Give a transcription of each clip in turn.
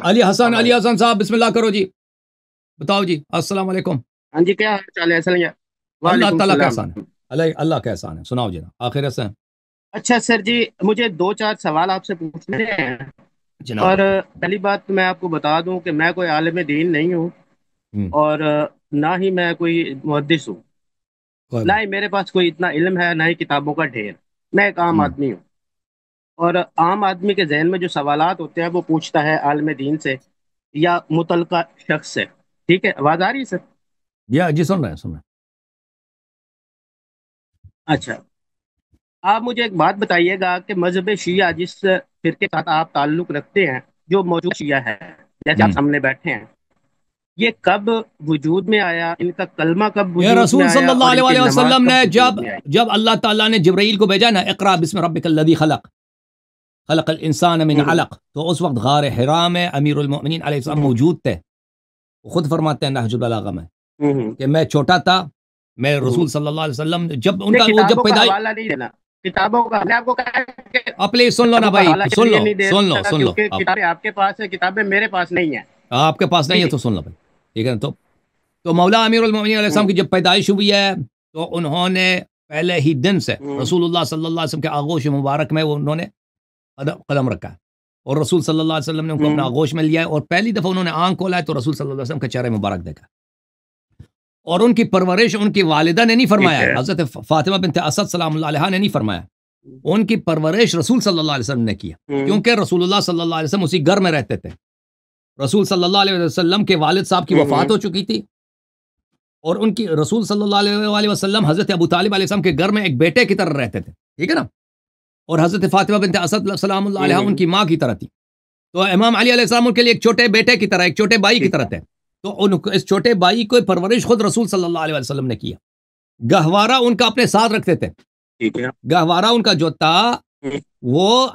علی حسن صاحب بسم اللہ کرو جی، بتاؤ جی، السلام علیکم۔ ہاں جی، کیا حال چال ہے اصل یہ؟ اللہ وعلیکم تعالیٰ کا السلام۔ احسان ہے، اللہ کا احسان ہے، سناؤ جی نا آخر سے اچھا سر جی، مجھے دو چار سوال آپ سے پوچھنے ہیں۔ جناب۔ اور پہلی بات تو میں آپ کو بتا دوں کہ میں کوئی عالم دین نہیں ہوں، ہوں، اور نہ ہی میں کوئی محدث ہوں، کوئی نہ بات۔ ہی میرے پاس کوئی اتنا علم ہے، نہ ہی کتابوں کا ڈھیر۔ میں ایک عام ہوں، آدمی ہوں، اور عام آدمی کے ذہن میں جو سوالات ہوتے ہیں وہ پوچھتا ہے عالم دین سے یا متعلقہ شخص سے۔ ٹھیک ہے، آواز آ رہی ہے سر؟ جی سن رہے ہیں، سن رہے اچھا، آپ مجھے ایک بات بتائیے گا کہ مذہب شیعہ جس فرقے کے ساتھ آپ تعلق رکھتے ہیں، جو موجود شیعہ ہے جیسے ہیں۔ آپ سامنے بیٹھے ہیں، یہ کب وجود میں آیا؟ ان کا کلمہ کب یہ وجود میں رسول صلی آیا؟ اللہ اور ان کی علیہ نماز وسلم نے کب وجود میں آئی؟ جب اللہ تعالیٰ نے جبرائیل کو بھیجا نا، اقرا بسم ربک الذی خلق، خلق الانسان من ہوں، علق، تو اس وقت غار حرا میں امیر المؤمنین علیہ السلام ہوں، موجود تھے۔ وہ خود فرماتے ہیں نہج البلاغہ میں ہوں، کہ میں چھوٹا تھا، میں ہوں۔ رسول صلی اللہ علیہ وسلم جب ان نہیں، کا وہ جب کتابوں کا پیدائش، حوالہ نہیں دینا۔ کتابوں کا میں آپ کو کہا کہ پلیز سن لو نا کتابوں کا بھائی، حوالہ اس سن لیے لو نہیں دے سن لو رہا سن لو کیونکہ کتابیں آپ کے پاس ہے، کتابیں میرے پاس نہیں ہیں۔ آپ کے پاس جی نہیں ہے جی۔ تو سن لو بھائی، ٹھیک ہے نا؟ تو مولا امیر المؤمنین علیہ السلام ہوں، کی جب پیدائش ہوئی ہے تو انہوں نے پہلے ہی دن سے ہوں، رسول اللہ صلی اللہ علیہ وسلم کے آغوش مبارک میں انہوں نے قدم رکھا ہے، اور رسول صلی اللہ علیہ وسلم نے ان کو اپنا ہوں، آغوش میں لیا ہے، اور پہلی دفعہ انہوں نے آنکھ کھولا ہے تو رسول صلی اللہ علیہ وسلم کا چہرہ مبارک دیکھا۔ اور ان کی پرورش ان کی والدہ نے نہیں ٹھیک فرمایا ہے، ہے۔ حضرت فاطمہ بنت اسد سلام اللہ علیہا نے نہیں فرمایا، ان کی پرورش رسول صلی اللہ علیہ وسلم نے کیا، ہوں، کیونکہ رسول اللہ صلی اللہ علیہ وسلم اسی گھر میں رہتے تھے۔ رسول صلی اللہ علیہ وسلم کے والد صاحب کی وفات ہوں، ہو چکی تھی، اور ان کی رسول صلی اللہ علیہ وسلم حضرت ابو طالب علیہ السلام کے گھر میں ایک بیٹے کی طرح رہتے تھے، ٹھیک ہے نا؟ اور حضرت فاطمہ بنت اسد سلام اللہ علیہ ان ہوں، کی ماں کی طرح تھی، تو امام علی علیہ السلام ان کے لیے ایک چھوٹے بیٹے کی طرح، ایک چھوٹے بھائی کی ٹھیک طرح ہے، تھے، تو اس چھوٹے بھائی کو پرورش خود رسول صلی اللہ علیہ وسلم نے کیا۔ گہوارہ ان کا اپنے ساتھ رکھتے تھے، ٹھیک ہے۔ گہوارہ ان کا جو تھا ہوں، وہ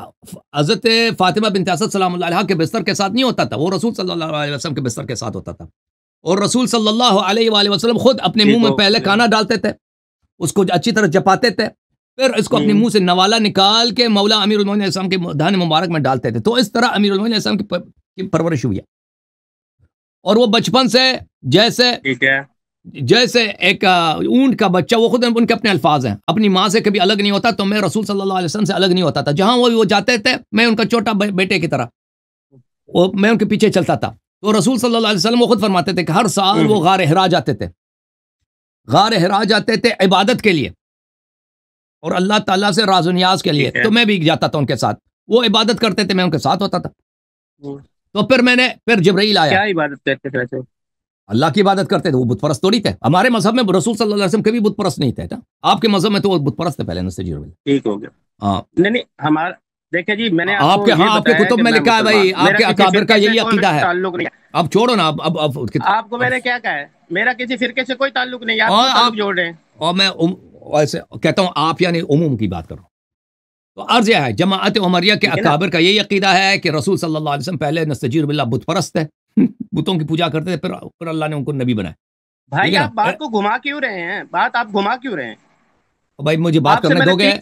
حضرت فاطمہ بنت اسد سلام اللہ علیہ کے بستر کے ساتھ نہیں ہوتا تھا، وہ رسول صلی اللہ علیہ وسلم کے بستر کے ساتھ ہوتا تھا، اور رسول صلی اللہ علیہ وآلہ وسلم خود اپنے منہ ٹھیک میں ہو پہلے گیا۔ کھانا ڈالتے تھے، اس کو اچھی طرح چپاتے تھے، پھر اس کو اپنے ہوں، منہ سے نوالا نکال کے مولا امیر المومنین علیہ السلام کے دہن مبارک میں ڈالتے تھے، تو اس طرح امیر المومنین علیہ السلام کی پرورش ہوئی ہے۔ اور وہ بچپن سے جیسے ٹھیک ہے۔ جیسے ایک اونٹ کا بچہ، وہ خود ان کے اپنے الفاظ ہیں، اپنی ماں سے کبھی الگ نہیں ہوتا، تو میں رسول صلی اللہ علیہ وسلم سے الگ نہیں ہوتا تھا، جہاں وہ جاتے تھے میں ان کا چھوٹا بیٹے کی طرح، میں ان کے پیچھے چلتا تھا۔ تو رسول صلی اللہ علیہ وسلم وہ خود فرماتے تھے کہ ہر سال وہ ہوں، غار حرا جاتے تھے، غار حرا جاتے تھے عبادت کے لیے اور اللہ تعالیٰ سے راز و نیاز کے لیے، ٹھیک ہے۔ تو میں بھی جاتا تھا ان کے ساتھ، وہ عبادت کرتے تھے میں ان کے ساتھ ہوتا تھا۔ ہوں، تو پھر جبرائیل آیا، کیا عبادت کرتے تھے ویسے؟ اللہ کی عبادت کرتے تھے، وہ بت پرست تھوڑی تھے، ہمارے مذہب میں رسول صلی اللہ علیہ وسلم کبھی بت پرست نہیں تھے، آپ کے مذہب میں تو وہ بت پرست تھے پہلے، نستجیر باللہ۔ ٹھیک ہو گیا۔ ہاں، نہیں نہیں، ہمارا دیکھیں جی، میں نے آپ آپ کو کے یہ ہاں آپ کے بتایا کتب کہ میں میں لکھا ہے مسلمان بھائی، ہوں، آپ میرا کے کسی اکابر کا فرقے سے یہی کوئی عقیدہ ہے۔ تعلق نہیں ہے۔ اب چھوڑو نا، آپ کو میں نے کیا کہا ہے؟ میرا کسی فرقے سے کوئی تعلق نہیں ہے، آپ اور کیوں تعلق جوڑ رہے ہیں؟ اور میں ایسے کہتا ہوں، آپ یعنی عموم کی بات کرو، تو عرض یہ ہے جماعت عمریہ کے ٹھیک ہے نا؟ اکابر کا یہی عقیدہ ہے کہ رسول صلی اللہ علیہ وسلم پہلے نستجیر باللہ بت پرست تھے، بتوں کی پوجا کرتے تھے، پھر اللہ نے ان کو نبی بنایا، ٹھیک بھائی ہے آپ نا؟ بات کو گھما کیوں رہے ہیں؟ بات آپ گھما کیوں رہے ہیں؟ بھائی مجھے بات آپ سے کرنے میں نے دو گے؟ 3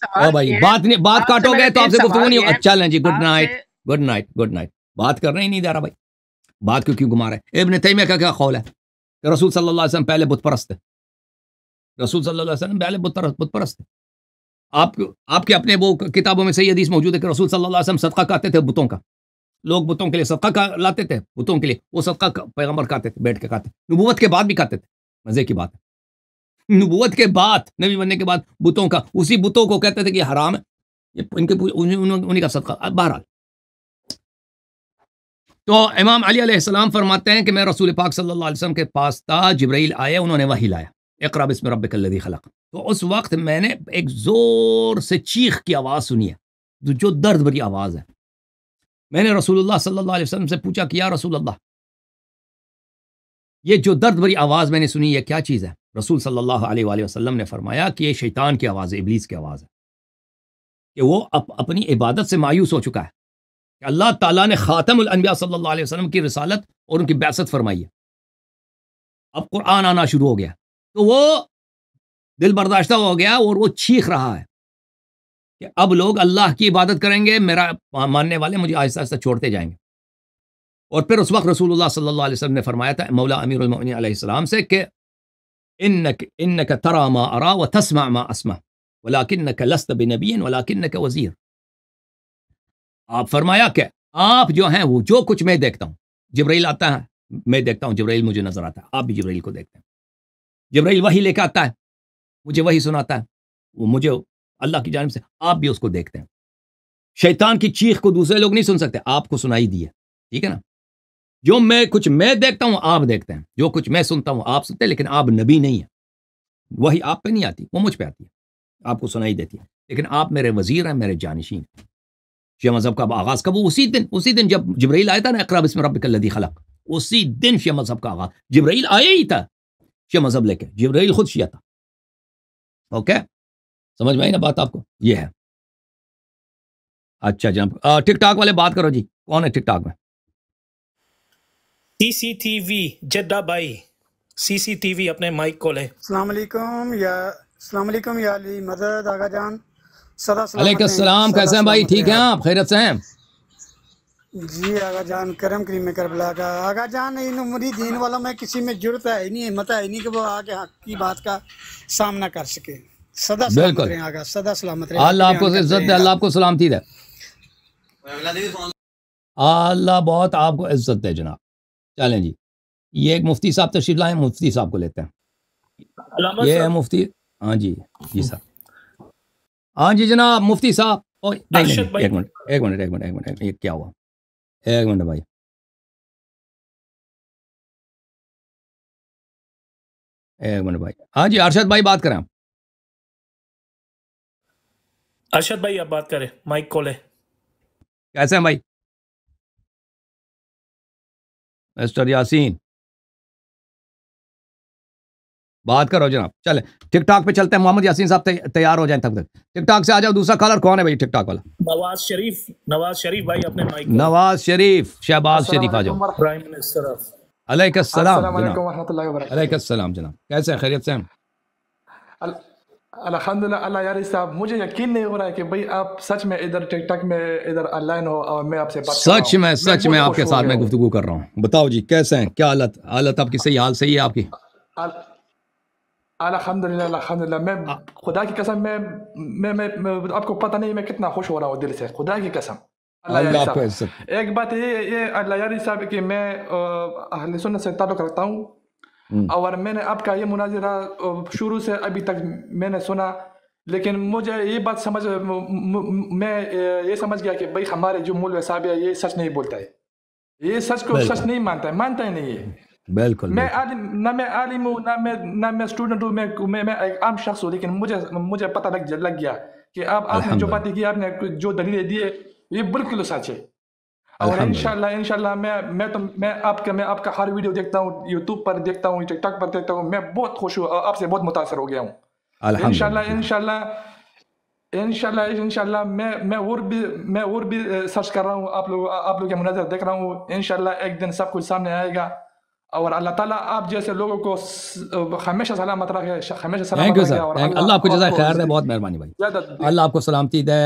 او سوال بھائی کیے ہیں۔ بات آپ سے کاٹو میں گے نے تو آپ 3 سے گفتگو سوال نہیں کیے ہیں۔ چلیں جی، گڈ آپ سے night good night good night, بات کرنا ہی نہیں دے رہا بھائی، بات کیوں گھما رہے؟ ابن تیمیہ کا کیا قول ہے کہ رسول صلی اللہ علیہ وسلم پہلے بت پرست تھے، رسول صلی اللہ علیہ وسلم پہلے بت پرست تھے، آپ کے اپنے وہ کتابوں میں صحیح حدیث موجود ہے کہ رسول صلی اللہ علیہ وسلم صدقہ کھاتے تھے بتوں کا، لوگ بتوں کے لیے صدقہ لاتے تھے، بتوں کے لیے وہ صدقہ پیغمبر کھاتے تھے، بیٹھ کے کھاتے، نبوت کے بعد بھی کھاتے تھے، مزے کی بات ہے، نبوت کے بعد، نبی بننے کے بعد بتوں کا، اسی بتوں کو کہتے تھے کہ یہ حرام ہے، یہ انہیں کا صدقہ۔ بہرحال، تو امام علی علیہ السلام فرماتے ہیں کہ میں رسول پاک صلی اللہ علیہ وسلم کے پاس تھا، جبرائیل آئے، انہوں نے وحی لایا، اقرا بسم ربک الذی خلق، تو اس وقت میں نے ایک زور سے چیخ کی آواز سنی ہے، جو درد بھری آواز ہے، میں نے رسول اللہ صلی اللہ علیہ وسلم سے پوچھا کہ یا رسول اللہ، یہ جو درد بھری آواز میں نے سنی یہ کیا چیز ہے؟ رسول صلی اللہ علیہ وآلہ وسلم نے فرمایا کہ یہ شیطان کی آواز ہے، ابلیس کی آواز ہے، کہ وہ اپنی عبادت سے مایوس ہو چکا ہے، کہ اللہ تعالیٰ نے خاتم الانبیاء صلی اللہ علیہ وسلم کی رسالت اور ان کی بعثت فرمائی ہے، اب قرآن آنا شروع ہو گیا، تو وہ دل برداشتہ ہو گیا اور وہ چیخ رہا ہے کہ اب لوگ اللہ کی عبادت کریں گے، میرا ماننے والے مجھے آہستہ آہستہ چھوڑتے جائیں گے، اور پھر اس وقت رسول اللہ صلی اللہ علیہ وسلم نے فرمایا تھا مولا امیر المؤمنین علیہ السلام سے کہ انک ترى ما ارى وتسمع ما اسمع ولكنك لست بنبي ولكنك وزیر. آپ فرمایا کہ آپ جو ہیں وہ جو کچھ میں دیکھتا ہوں، جبرائیل آتا ہے میں دیکھتا ہوں، جبرائیل مجھے نظر آتا ہے، آپ بھی جبرائیل کو دیکھتے ہیں. جبرائیل وحی لے کے آتا ہے، مجھے وحی سناتا ہے، وہ مجھے اللہ کی جانب سے، آپ بھی اس کو دیکھتے ہیں. شیطان کی چیخ کو دوسرے لوگ نہیں سن سکتے، آپ کو سنائی دی ہے، ٹھیک ہے نا. جو کچھ میں دیکھتا ہوں آپ دیکھتے ہیں، جو کچھ میں سنتا ہوں آپ سنتے ہیں، لیکن آپ نبی نہیں ہیں. وہی آپ پہ نہیں آتی، وہ مجھ پہ آتی ہے، آپ کو سنائی دیتی ہے. لیکن آپ میرے وزیر ہیں، میرے جانشین. شیعہ مذہب کا آغاز کب؟ اسی دن جب جبرائیل آیا تھا نا، اقرا بسم ربک الذی خلق، اسی دن شیعہ مذہب کا آغاز. جبرائیل آیا ہی تھا شیعہ مذہب لے کے، جبرائیل خود شیعہ تھا. اوکے، سمجھ میں آئی نا بات آپ کو؟ یہ ہے. اچھا جناب، ٹک ٹاک والے بات کرو جی، کون ہے ٹک ٹاک میں؟ CCTV جدہ بھائی، CCTV اپنے مائک کو لے. السلام علیکم یا علی مدد آغا جان، صدا سلامت علیکم السلام، کیسے ہیں بھائی؟ ٹھیک ہیں آپ؟ خیریت سے ہیں؟ جی آغا جان، کرم کریم میں کربلا کا آغا جان. ان عمری دین والا میں کسی میں جرت ہے نہیں، ہمت ہے نہیں کہ وہ آگے حق کی بات کا سامنا کر سکے. صدا سلامت رہیں آغا، صدا سلامت رہیں. اللہ آپ کو عزت دے، اللہ آپ کو سلامتی دے، اللہ بہت آپ کو عزت دے جناب. چلیں جی، یہ ایک مفتی صاحب تشریف لائیں، مفتی صاحب کو لیتے ہیں. یہ ہے مفتی، ہاں جی جی صاحب، ہاں جی جناب مفتی صاحب. ایک منٹ، یہ کیا ہوا؟ ایک منٹ بھائی، ہاں جی ارشد بھائی بات کریں. ارشد بھائی آپ بات کریں، مائک کو لے. کیسے ہیں بھائی؟ مسٹر یاسین بات کرو جناب. چلے ٹک ٹاک پہ چلتے ہیں. محمد یاسین صاحب تیار ہو جائیں تب تک. ٹک ٹاک سے آ جاؤ. دوسرا کالر کون ہے بھائی ٹک ٹاک والا؟ نواز شریف بھائی اپنے مائک. نواز شریف، شہباز شریف آ جاؤ. Prime minister. علیکم السلام السلام جناب. علیکم ورحمۃ اللہ وبرکاتہ. علیکم السلام جناب، کیسے ہیں؟ خیریت سے ہیں؟ الحمدللہ. اللہ یاری صاحب، مجھے یقین نہیں ہو رہا ہے کہ بھئی آپ سچ میں ادھر ٹک ٹاک میں ادھر آن لائن ہو اور میں آپ سے بات کر رہا ہوں. سچ میں آپ کے ساتھ میں گفتگو کر رہا ہوں. بتاؤ جی کیسے ہیں؟ کیا حالت آپ کی؟ صحیح حال صحیح ہے آپ کی؟ الحمدللہ. میں خدا کی قسم میں آپ کو پتہ نہیں میں کتنا خوش ہو رہا ہوں دل سے، خدا کی قسم. اللہ آپ کو عزت. ایک بات یہ اللہ یاری صاحب کہ میں اہل سنت سے تعلق رکھتا ہوں، اور میں نے آپ کا یہ مناظرہ شروع سے ابھی تک میں نے سنا، لیکن مجھے یہ بات میں یہ سمجھ گیا کہ بھئی ہمارے جو مولوی صاحب ہے یہ سچ نہیں بولتا ہے، یہ سچ کو سچ نہیں مانتا ہی نہیں ہے. بالکل. میں عالم ہوں، نہ میں اسٹوڈنٹ ہوں، میں ایک عام شخص ہوں، لیکن مجھے پتہ لگ گیا کہ آپ نے جو باتیں کی، آپ نے جو دلیلیں دی ہے یہ بالکل سچ ہے. اور انشاءاللہ میں آپ کا ہر ویڈیو دیکھتا ہوں، یوٹیوب پر دیکھتا ہوں، ٹک ٹاک پر دیکھتا ہوں. میں بہت خوش ہوں، آپ سے بہت متاثر ہو گیا ہوں. انشاءاللہ میں اور بھی سرچ کر رہا ہوں، آپ لوگ کا مناظر دیکھ رہا ہوں. انشاءاللہ ایک دن سب کچھ سامنے آئے گا، اور اللہ تعالیٰ آپ جیسے لوگوں کو ہمیشہ سلامت رکھے. اللہ آپ کو جزائے خیر دے. بہت مہربانی بھائی، اللہ آپ کو سلامتی دے.